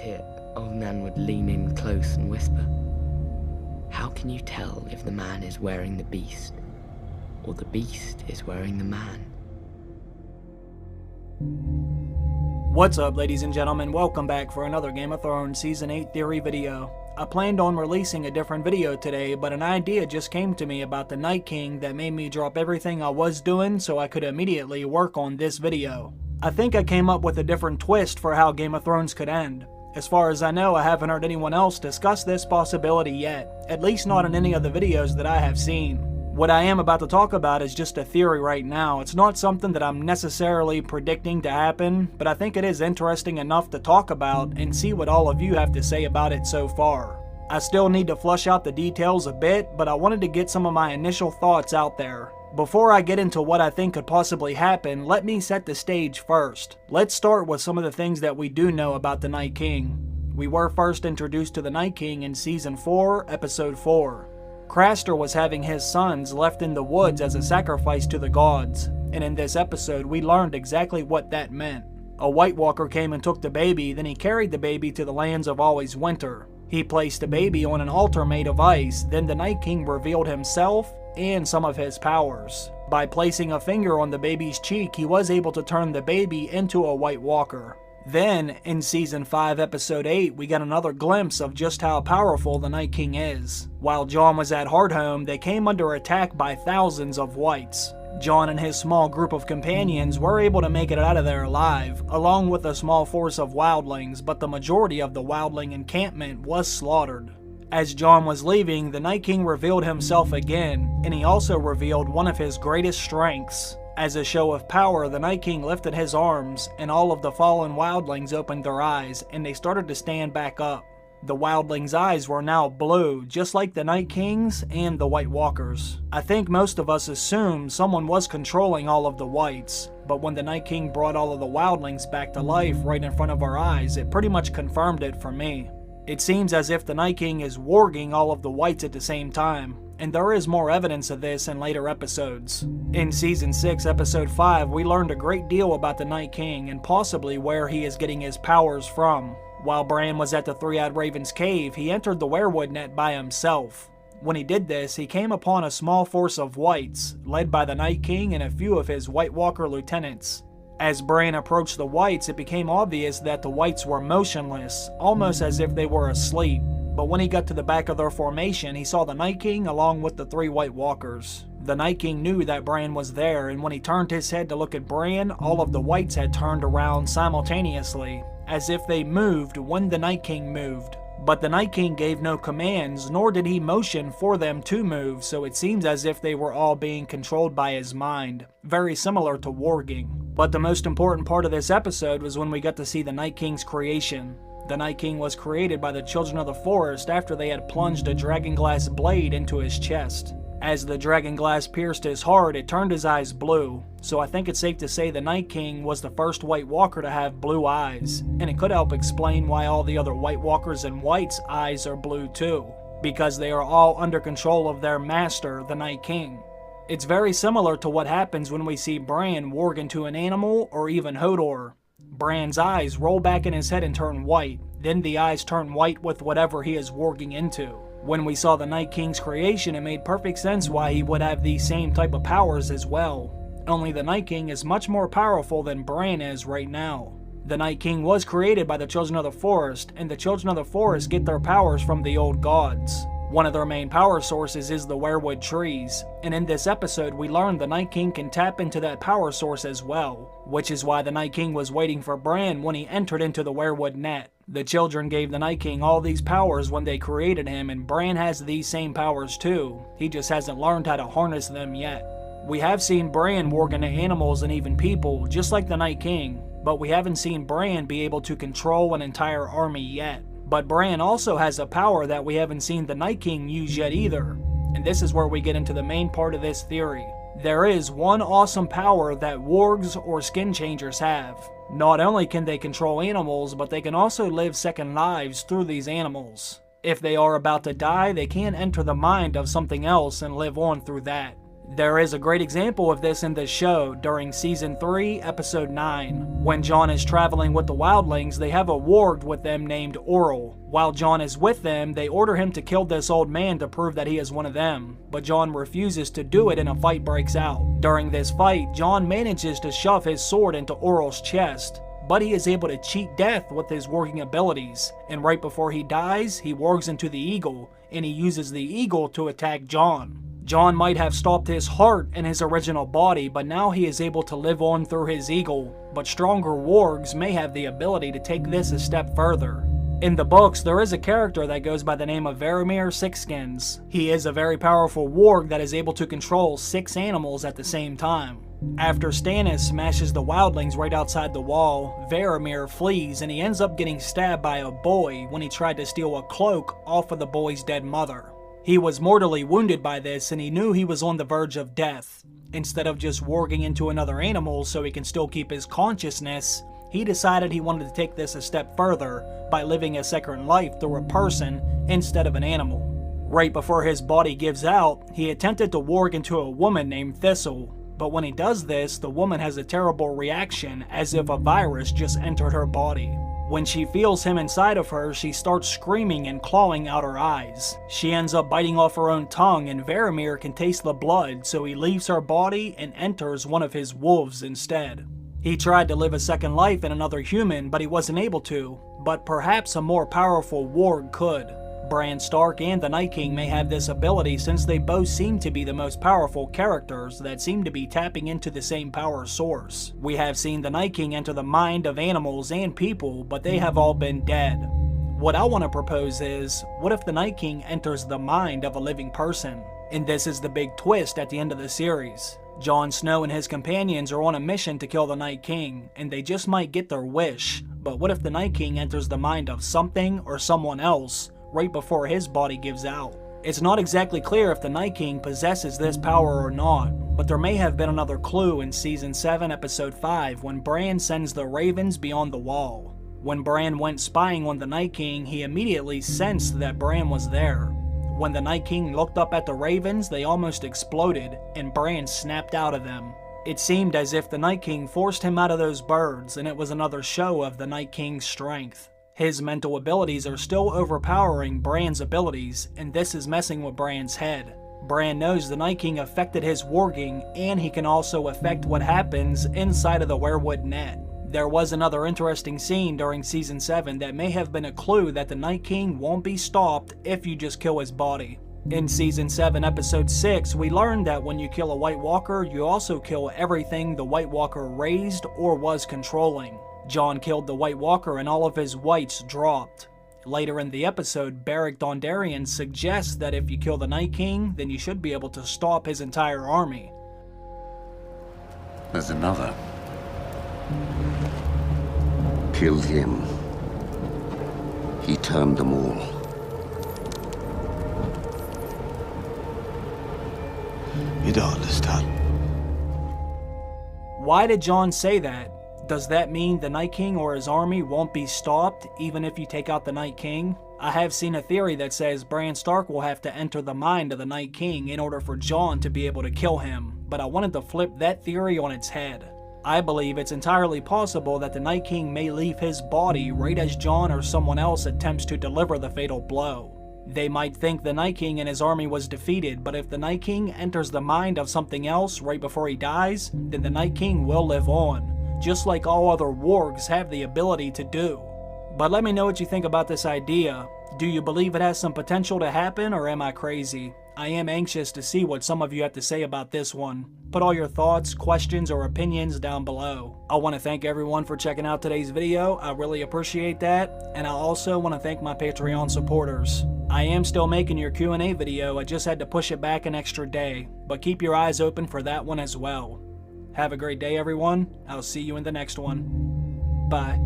it, Old Nan would lean in close and whisper, "How can you tell if the man is wearing the beast, or the beast is wearing the man?" What's up, ladies and gentlemen? Welcome back for another Game of Thrones Season 8 theory video. I planned on releasing a different video today, but an idea just came to me about the Night King that made me drop everything I was doing so I could immediately work on this video. I think I came up with a different twist for how Game of Thrones could end. As far as I know, I haven't heard anyone else discuss this possibility yet, at least not in any of the videos that I have seen. What I am about to talk about is just a theory right now. It's not something that I'm necessarily predicting to happen, but I think it is interesting enough to talk about and see what all of you have to say about it so far. I still need to flush out the details a bit, but I wanted to get some of my initial thoughts out there. Before I get into what I think could possibly happen, let me set the stage first. Let's start with some of the things that we do know about the Night King. We were first introduced to the Night King in Season 4, Episode 4. Craster was having his sons left in the woods as a sacrifice to the gods, and in this episode we learned exactly what that meant. A White Walker came and took the baby, then he carried the baby to the lands of Always Winter. He placed the baby on an altar made of ice, then the Night King revealed himself and some of his powers. By placing a finger on the baby's cheek, he was able to turn the baby into a White Walker. Then, in Season 5, Episode 8, we got another glimpse of just how powerful the Night King is. While Jon was at Hardhome, they came under attack by thousands of Whites. Jon and his small group of companions were able to make it out of there alive, along with a small force of wildlings, but the majority of the wildling encampment was slaughtered. As Jon was leaving, the Night King revealed himself again, and he also revealed one of his greatest strengths. As a show of power, the Night King lifted his arms, and all of the fallen wildlings opened their eyes, and they started to stand back up. The wildlings' eyes were now blue, just like the Night King's and the White Walkers. I think most of us assumed someone was controlling all of the Whites, but when the Night King brought all of the wildlings back to life right in front of our eyes, it pretty much confirmed it for me. It seems as if the Night King is warging all of the Whites at the same time, and there is more evidence of this in later episodes. In Season 6, Episode 5, we learned a great deal about the Night King and possibly where he is getting his powers from. While Bran was at the Three-Eyed Raven's cave, he entered the weirwood net by himself. When he did this, he came upon a small force of Whites, led by the Night King and a few of his White Walker lieutenants. As Bran approached the Whites, it became obvious that the Whites were motionless, almost as if they were asleep. But when he got to the back of their formation, he saw the Night King along with the 3 White Walkers. The Night King knew that Bran was there, and when he turned his head to look at Bran, all of the Whites had turned around simultaneously, as if they moved when the Night King moved. But the Night King gave no commands, nor did he motion for them to move, so it seems as if they were all being controlled by his mind, very similar to warging. But the most important part of this episode was when we got to see the Night King's creation. The Night King was created by the Children of the Forest after they had plunged a dragonglass blade into his chest. As the dragonglass pierced his heart, it turned his eyes blue, so I think it's safe to say the Night King was the first White Walker to have blue eyes, and it could help explain why all the other White Walkers and Whites' eyes are blue too, because they are all under control of their master, the Night King. It's very similar to what happens when we see Bran warg into an animal or even Hodor. Bran's eyes roll back in his head and turn white, then the eyes turn white with whatever he is warging into. When we saw the Night King's creation, it made perfect sense why he would have these same type of powers as well. Only the Night King is much more powerful than Bran is right now. The Night King was created by the Children of the Forest, and the Children of the Forest get their powers from the old gods. One of their main power sources is the weirwood trees, and in this episode we learned the Night King can tap into that power source as well, which is why the Night King was waiting for Bran when he entered into the weirwood net. The children gave the Night King all these powers when they created him, and Bran has these same powers too, he just hasn't learned how to harness them yet. We have seen Bran warg into animals and even people, just like the Night King, but we haven't seen Bran be able to control an entire army yet. But Bran also has a power that we haven't seen the Night King use yet either, and this is where we get into the main part of this theory. There is one awesome power that wargs or skin changers have. Not only can they control animals, but they can also live second lives through these animals. If they are about to die, they can enter the mind of something else and live on through that. There is a great example of this in this show during Season 3, Episode 9. When Jon is traveling with the wildlings, they have a warg with them named Orell. While Jon is with them, they order him to kill this old man to prove that he is one of them, but Jon refuses to do it and a fight breaks out. During this fight, Jon manages to shove his sword into Orell's chest, but he is able to cheat death with his warging abilities, and right before he dies, he wargs into the eagle, and he uses the eagle to attack Jon. Jon might have stopped his heart in his original body, but now he is able to live on through his eagle, but stronger wargs may have the ability to take this a step further. In the books, there is a character that goes by the name of Varamir Sixskins. He is a very powerful warg that is able to control 6 animals at the same time. After Stannis smashes the wildlings right outside the wall, Varamir flees and he ends up getting stabbed by a boy when he tried to steal a cloak off of the boy's dead mother. He was mortally wounded by this and he knew he was on the verge of death. Instead of just warging into another animal so he can still keep his consciousness, he decided he wanted to take this a step further by living a second life through a person instead of an animal. Right before his body gives out, he attempted to warg into a woman named Thistle, but when he does this, the woman has a terrible reaction as if a virus just entered her body. When she feels him inside of her, she starts screaming and clawing out her eyes. She ends up biting off her own tongue and Varamir can taste the blood, so he leaves her body and enters one of his wolves instead. He tried to live a second life in another human, but he wasn't able to, but perhaps a more powerful warg could. Bran Stark and the Night King may have this ability since they both seem to be the most powerful characters that seem to be tapping into the same power source. We have seen the Night King enter the mind of animals and people, but they have all been dead. What I want to propose is, what if the Night King enters the mind of a living person? And this is the big twist at the end of the series. Jon Snow and his companions are on a mission to kill the Night King, and they just might get their wish, but what if the Night King enters the mind of something or someone else right before his body gives out? It's not exactly clear if the Night King possesses this power or not, but there may have been another clue in Season 7, Episode 5 when Bran sends the ravens beyond the wall. When Bran went spying on the Night King, he immediately sensed that Bran was there. When the Night King looked up at the ravens, they almost exploded, and Bran snapped out of them. It seemed as if the Night King forced him out of those birds, and it was another show of the Night King's strength. His mental abilities are still overpowering Bran's abilities, and this is messing with Bran's head. Bran knows the Night King affected his warging, and he can also affect what happens inside of the weirwood net. There was another interesting scene during Season 7 that may have been a clue that the Night King won't be stopped if you just kill his body. In Season 7, Episode 6, we learned that when you kill a White Walker, you also kill everything the White Walker raised or was controlling. Jon killed the White Walker and all of his whites dropped. Later in the episode, Beric Dondarrion suggests that if you kill the Night King, then you should be able to stop his entire army. There's another. Killed him. He turned them all. You don't understand. Why did Jon say that? Does that mean the Night King or his army won't be stopped even if you take out the Night King? I have seen a theory that says Bran Stark will have to enter the mind of the Night King in order for Jon to be able to kill him, but I wanted to flip that theory on its head. I believe it's entirely possible that the Night King may leave his body right as Jon or someone else attempts to deliver the fatal blow. They might think the Night King and his army was defeated, but if the Night King enters the mind of something else right before he dies, then the Night King will live on, just like all other wargs have the ability to do. But let me know what you think about this idea. Do you believe it has some potential to happen, or am I crazy? I am anxious to see what some of you have to say about this one. Put all your thoughts, questions, or opinions down below. I want to thank everyone for checking out today's video. I really appreciate that. And I also want to thank my Patreon supporters. I am still making your Q&A video. I just had to push it back an extra day. But keep your eyes open for that one as well. Have a great day, everyone. I'll see you in the next one. Bye.